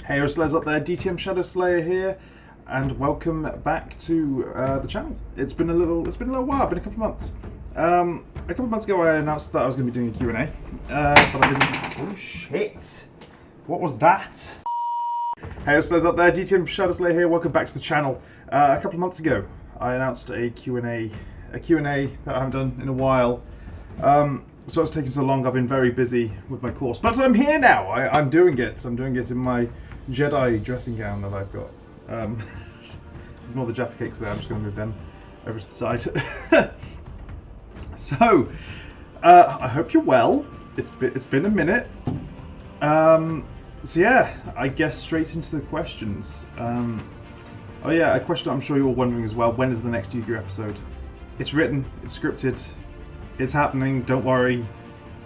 Hey Slays up there, DTM Shadow Slayer here, and welcome back to the channel. It's been a little while, been a couple of months. A couple of months ago I announced that I was going to be doing a Q&A, but I didn't. Oh shit! What was that? Hey Slays up there, DTM Shadow Slayer here. Welcome back to the channel. A couple of months ago I announced a Q&A that I haven't done in a while. So it's taken so long. I've been very busy with my course, but I'm here now. I'm doing it. I'm doing it in my Jedi dressing gown that I've got. Ignore the Jaffa cakes there. I'm just going to move them over to the side. So I hope you're well. It's been a minute. So yeah, I guess straight into the questions. Oh yeah, a question I'm sure you're all wondering as well. When is the next Yu-Gi-Oh episode? It's written. It's scripted. It's happening, don't worry.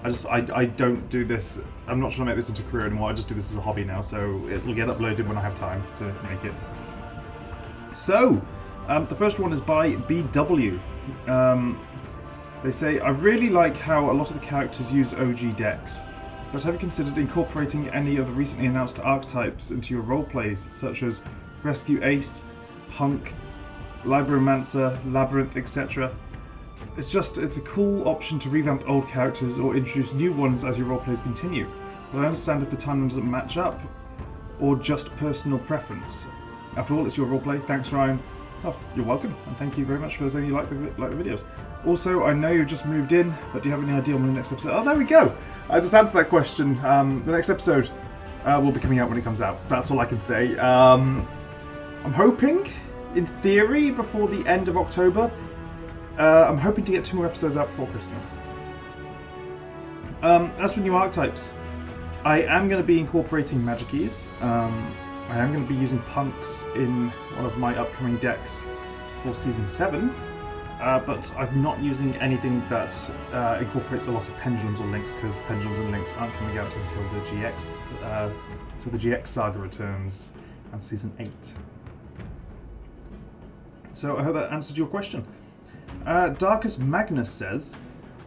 I don't do this. I'm not trying to make this into a career anymore. I just do this as a hobby now, so it'll get uploaded when I have time to make it. So, the first one is by BW. They say, I really like how a lot of the characters use OG decks, but have you considered incorporating any of the recently announced archetypes into your roleplays, such as Rescue Ace, Punk, Libromancer, Labyrinth, etc.? It's a cool option to revamp old characters or introduce new ones as your roleplays continue. But I understand if the timeline doesn't match up, or just personal preference. After all, it's your roleplay. Thanks, Ryan. Oh, you're welcome, and thank you very much for saying you like the videos. Also, I know you've just moved in, but do you have any idea on the next episode? Oh, there we go. I just answered that question. The next episode will be coming out when it comes out. That's all I can say. I'm hoping, in theory, before the end of October. I'm hoping to get 2 more episodes out before Christmas. As for new archetypes, I am going to be incorporating Magic Keys. I am going to be using Punks in one of my upcoming decks for Season 7, but I'm not using anything that incorporates a lot of Pendulums or Links, because Pendulums and Links aren't coming out until the GX Saga returns on Season 8. So I hope that answered your question. Darkus Magnus says,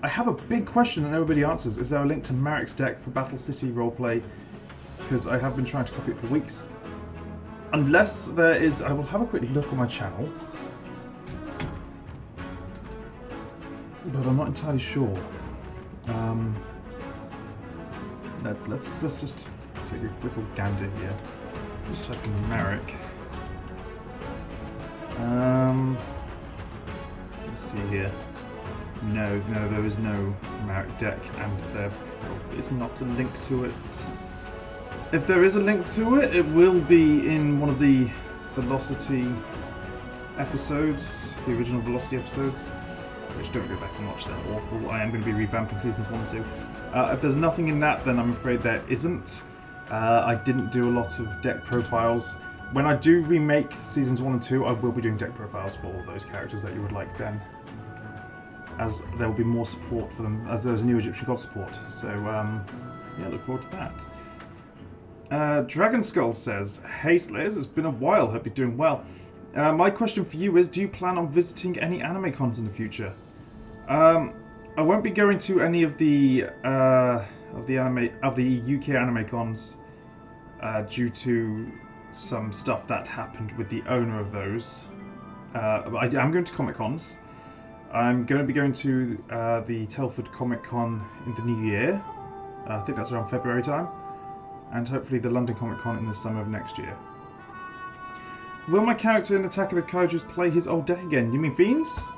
I have a big question that nobody answers. Is there a link to Marek's deck for Battle City roleplay? Because I have been trying to copy it for weeks. Unless there is, I will have a quick look on my channel. But I'm not entirely sure. Let's just take a quick old gander here. Just type in Marek. Let's see here. No, there is no Marek deck, and there probably is not a link to it. If there is a link to it, it will be in one of the Velocity episodes, the original Velocity episodes, which don't go back and watch, they're awful. I am going to be revamping Seasons 1 and 2. If there's nothing in that, then I'm afraid there isn't. I didn't do a lot of deck profiles. When I do remake Seasons 1 and 2, I will be doing deck profiles for all those characters that you would like then, as there will be more support for them, as there's new Egyptian God support. So, yeah, look forward to that. Dragon Skull says, hey Slayers, it's been a while, hope you're doing well. My question for you is, do you plan on visiting any anime cons in the future? I won't be going to any of the UK anime cons due to some stuff that happened with the owner of those. I am going to Comic Cons. I'm going to be going to the Telford Comic Con in the new year. I think that's around February time. And hopefully the London Comic Con in the summer of next year. Will my character in Attack of the Kaijus play his old deck again? You mean Fiends?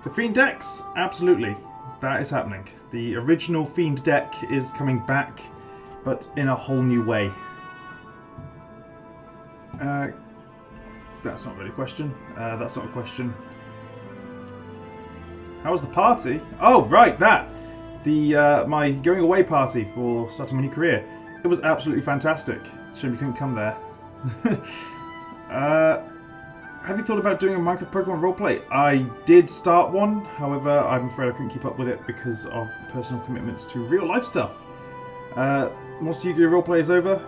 The Fiend decks? Absolutely. That is happening. The original Fiend deck is coming back, but in a whole new way. That's not really a question. That's not a question. How was the party? Oh, right, that! My going away party for starting my new career. It was absolutely fantastic. Shame you couldn't come there. Have you thought about doing a Minecraft Pokemon roleplay? I did start one, however, I'm afraid I couldn't keep up with it because of personal commitments to real life stuff. Once the Yu-Gi-Oh roleplay is over,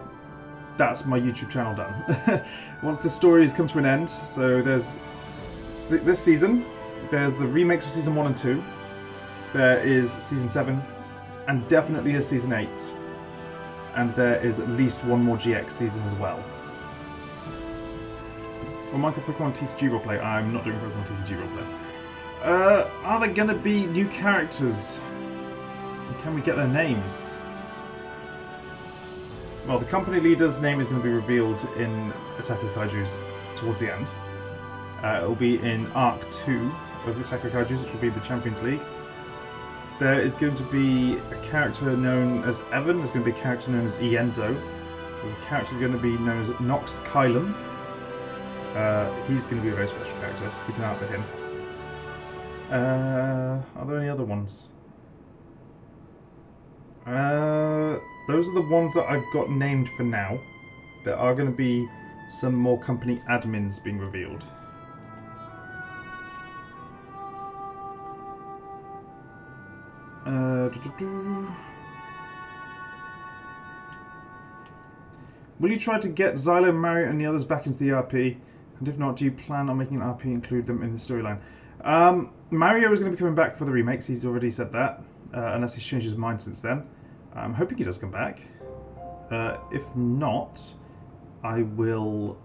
that's my YouTube channel done. Once the story has come to an end, so there's this season, there's the remakes of Season 1 and 2, there is Season 7, and definitely a Season 8. and there is at least one more GX season as well. Or Michael Pokemon TCG roleplay. I'm not doing Pokemon TCG roleplay. Are there going to be new characters? Can we get their names? Well, the company leader's name is going to be revealed in Attack of Kaijus towards the end. It will be in Arc 2 of Attack of Kaijus, which will be the Champions League. There is going to be a character known as Evan. There's going to be a character known as Ienzo. There's a character going to be known as Nox Kylum. He's going to be a very special character, so keep an eye out for him. Are there any other ones? Those are the ones that I've got named for now. There are going to be some more company admins being revealed. Will you try to get Xylo, Mario, and the others back into the RP? And if not, do you plan on making an RP include them in the storyline? Mario is going to be coming back for the remakes. He's already said that, unless he's changed his mind since then. I'm hoping he does come back. If not, I will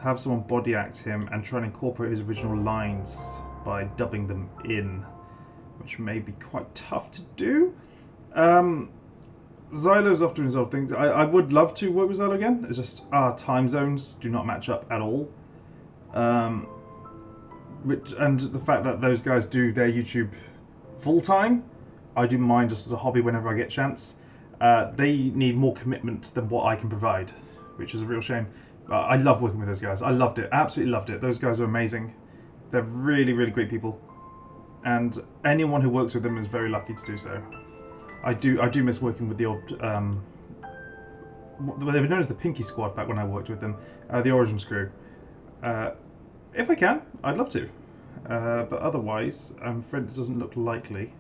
have someone body act him and try and incorporate his original lines by dubbing them in, which may be quite tough to do. Xylo's off doing his own things. I would love to work with Xylo again. It's just our time zones do not match up at all. And the fact that those guys do their YouTube full time, I do mine just as a hobby whenever I get a chance. They need more commitment than what I can provide, which is a real shame. I love working with those guys. I loved it. Absolutely loved it. Those guys are amazing. They're really, really great people. And anyone who works with them is very lucky to do so. I do miss working with the old... they were known as the Pinky Squad back when I worked with them. The Origins crew. If I can, I'd love to. But otherwise, I'm afraid it doesn't look likely.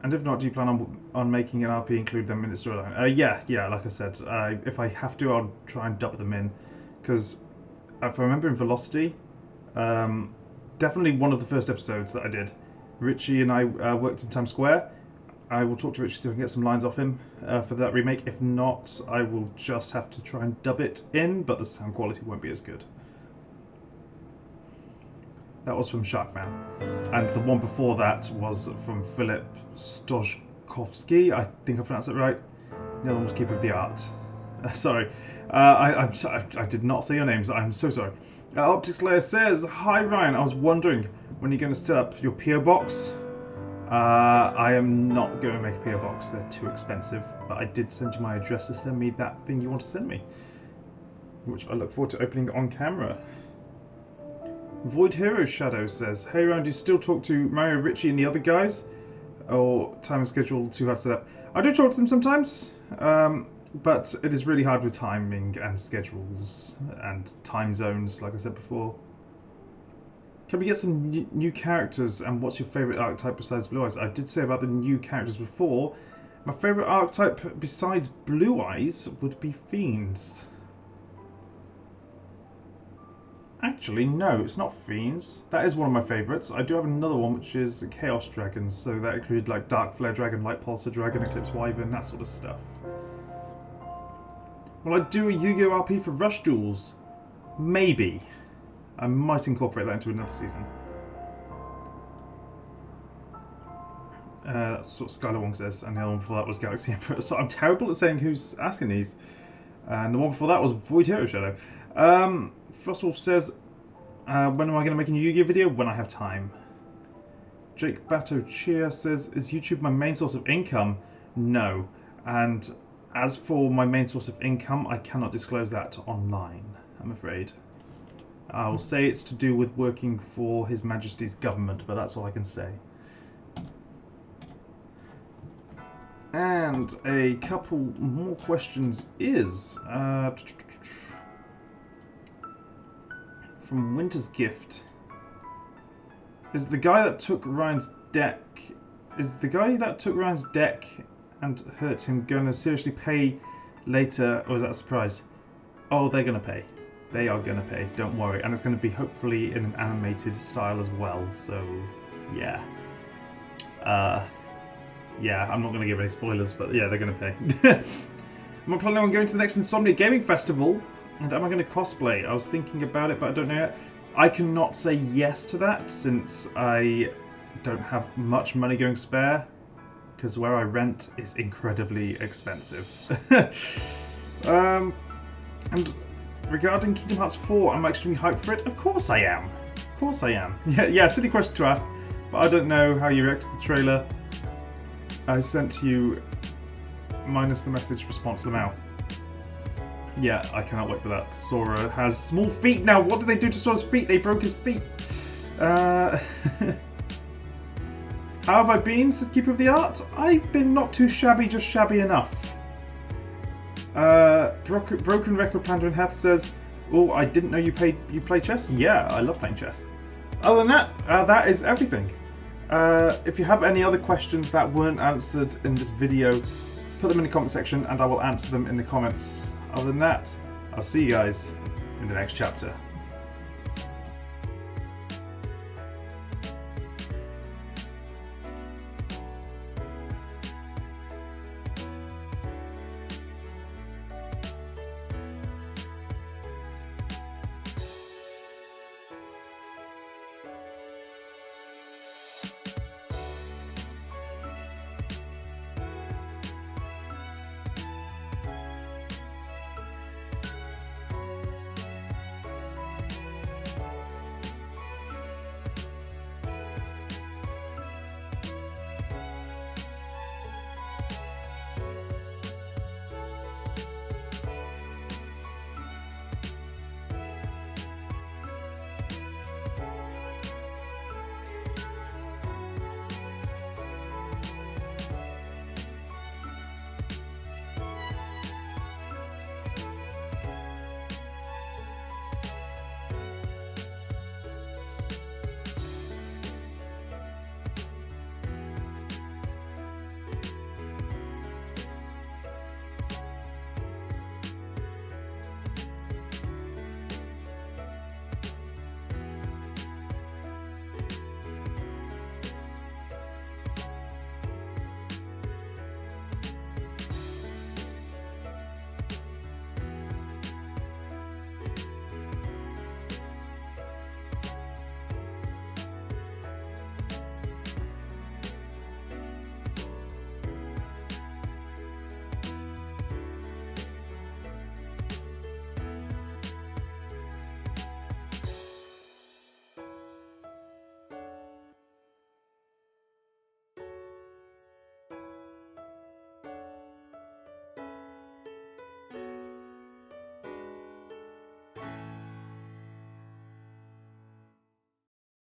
And if not, do you plan on making an RP include them in the storyline? Yeah, like I said, if I have to, I'll try and dub them in. Because if I remember in Velocity, definitely one of the first episodes that I did, Richie and I worked in Times Square. I will talk to Richie so I can get some lines off him for that remake. If not, I will just have to try and dub it in, but the sound quality won't be as good. That was from Sharkman. And the one before that was from Philip Stojkovsky. I think I pronounced it right. The other one was Keeper of the Art. Sorry. I'm sorry. I did not say your names. I'm so sorry. Optics Layer says, "Hi Ryan, I was wondering when you're going to set up your PO box." I am not going to make a PO box. They're too expensive. But I did send you my address to send me that thing you want to send me, which I look forward to opening on camera. Void Hero Shadow says, "Hey Ryan, do you still talk to Mario, Richie and the other guys? Or time and schedule too hard to set up?" I do talk to them sometimes, but it is really hard with timing and schedules and time zones, like I said before. Can we get some new characters, and what's your favourite archetype besides Blue Eyes? I did say about the new characters before. My favourite archetype besides Blue Eyes would be Fiends. Actually, no, it's not Fiends. That is one of my favourites. I do have another one, which is Chaos Dragons. So that includes like Dark Flare Dragon, Light Pulsar Dragon, Eclipse Wyvern, that sort of stuff. Will I do a Yu-Gi-Oh! RP for Rush Duels? Maybe. I might incorporate that into another season. That's what Skylar Wong says, and the other one before that was Galaxy Emperor. So I'm terrible at saying who's asking these. And the one before that was Void Hero Shadow. Frostwolf says, when am I going to make a new Yu-Gi-Oh! Video? When I have time. Jake Bato Cheer says, is YouTube my main source of income? No. And as for my main source of income, I cannot disclose that online, I'm afraid. I will say it's to do with working for His Majesty's government, but that's all I can say. And a couple more questions is... from Winter's Gift. Is the guy that took Ryan's deck... Is the guy that took Ryan's deck and hurt him going to seriously pay later, or is that a surprise? Oh, they're going to pay. They are going to pay, don't worry. And it's going to be hopefully in an animated style as well, so yeah. Yeah, I'm not going to give any spoilers, but yeah, they're going to pay. Am I planning on going to the next Insomnia Gaming Festival? And am I going to cosplay? I was thinking about it, but I don't know yet. I cannot say yes to that since I don't have much money going spare, because where I rent is incredibly expensive. And regarding Kingdom Hearts 4, am I extremely hyped for it? Of course I am. Of course I am. Yeah, silly question to ask, but I don't know how you react to the trailer. I sent you minus the message response Lamau. Yeah, I cannot wait for that. Sora has small feet now. What did they do to Sora's feet? They broke his feet. How have I been, says Keeper of the Art? I've been not too shabby, just shabby enough. Broken Record Panda and Heth says, oh, I didn't know you play chess? Yeah, I love playing chess. Other than that, that is everything. If you have any other questions that weren't answered in this video, put them in the comment section and I will answer them in the comments. Other than that, I'll see you guys in the next chapter.